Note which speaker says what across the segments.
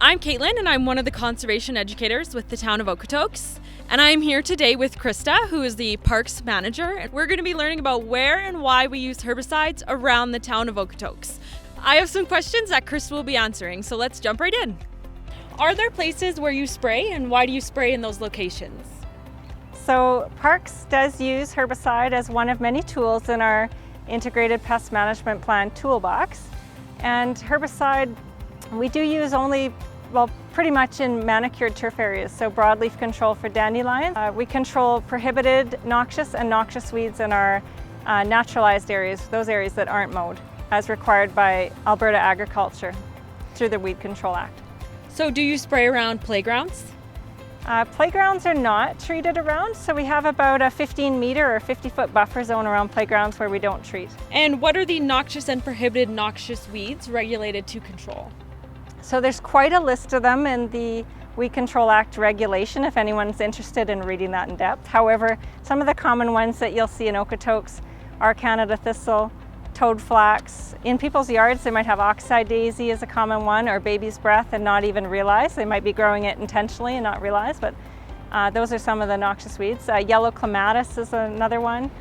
Speaker 1: I'm Caitlin, and I'm one of the conservation educators with the town of Okotoks. And I'm here today with Krista, who is the parks manager. And we're going to be learning about where and why we use herbicides around the town of Okotoks. I have some questions that Krista will be answering, so let's jump right in. Are there places where you spray, and why do you spray in those locations?
Speaker 2: So Parks does use herbicide as one of many tools in our integrated pest management plan toolbox. And herbicide we do use only, pretty much in manicured turf areas, so broadleaf control for dandelions. We control prohibited noxious and noxious weeds in our naturalized areas, those areas that aren't mowed, as required by Alberta Agriculture through the Weed Control Act.
Speaker 1: So do you spray around playgrounds?
Speaker 2: Playgrounds are not treated around, so we have about a 15-meter or 50-foot buffer zone around playgrounds where we don't treat.
Speaker 1: And what are the noxious and prohibited noxious weeds regulated to control?
Speaker 2: So there's quite a list of them in the Weed Control Act regulation if anyone's interested in reading that in depth. However, some of the common ones that you'll see in Okotoks are Canada thistle, toad flax. In people's yards they might have oxeye daisy as a common one, or baby's breath, and not even realize. They might be growing it intentionally and not realize, but those are some of the noxious weeds. Yellow clematis is another one.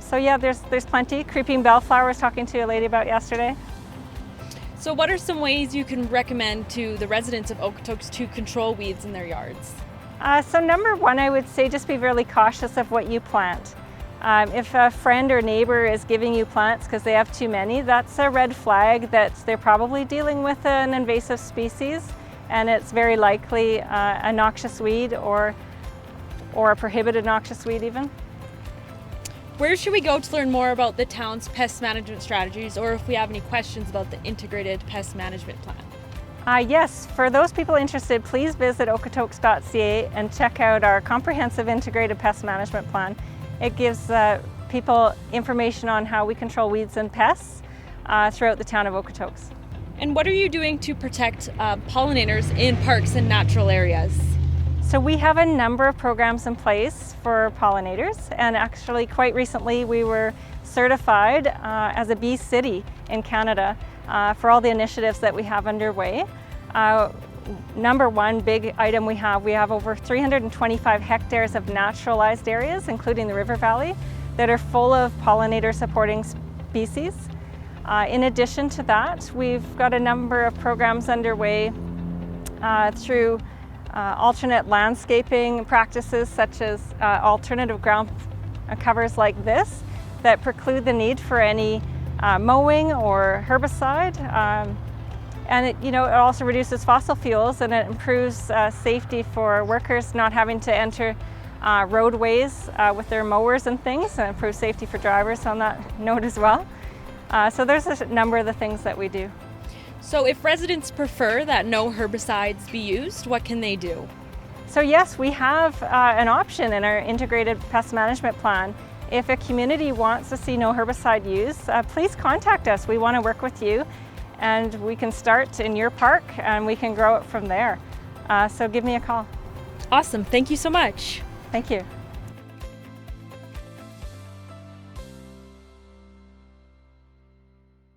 Speaker 2: So yeah, there's plenty. Creeping bellflower I was talking to a lady about yesterday.
Speaker 1: So what are some ways you can recommend to the residents of Okotoks to control weeds in their yards?
Speaker 2: So number one, I would say just be really cautious of what you plant. If a friend or neighbor is giving you plants because they have too many, that's a red flag that they're probably dealing with an invasive species, and it's very likely a noxious weed or a prohibited noxious weed even.
Speaker 1: Where should we go to learn more about the town's pest management strategies, or if we have any questions about the integrated pest management plan?
Speaker 2: Yes, for those people interested, please visit okotoks.ca and check out our comprehensive integrated pest management plan. It gives people information on how we control weeds and pests throughout the town of Okotoks.
Speaker 1: And what are you doing to protect pollinators in parks and natural areas?
Speaker 2: So we have a number of programs in place for pollinators, and actually quite recently we were certified as a bee city in Canada for all the initiatives that we have underway. Number one big item we have over 325 hectares of naturalized areas, including the river valley, that are full of pollinator supporting species. In addition to that, we've got a number of programs underway through alternate landscaping practices, such as alternative ground covers like this that preclude the need for any mowing or herbicide. And it also reduces fossil fuels, and it improves safety for workers not having to enter roadways with their mowers and things, and improves safety for drivers on that note as well. So there's a number of the things that we do.
Speaker 1: So if residents prefer that no herbicides be used, what can they do?
Speaker 2: So yes, we have an option in our integrated pest management plan. If a community wants to see no herbicide use, please contact us. We want to work with you, and we can start in your park and we can grow it from there. So give me a call.
Speaker 1: Awesome, thank you so much.
Speaker 2: Thank you.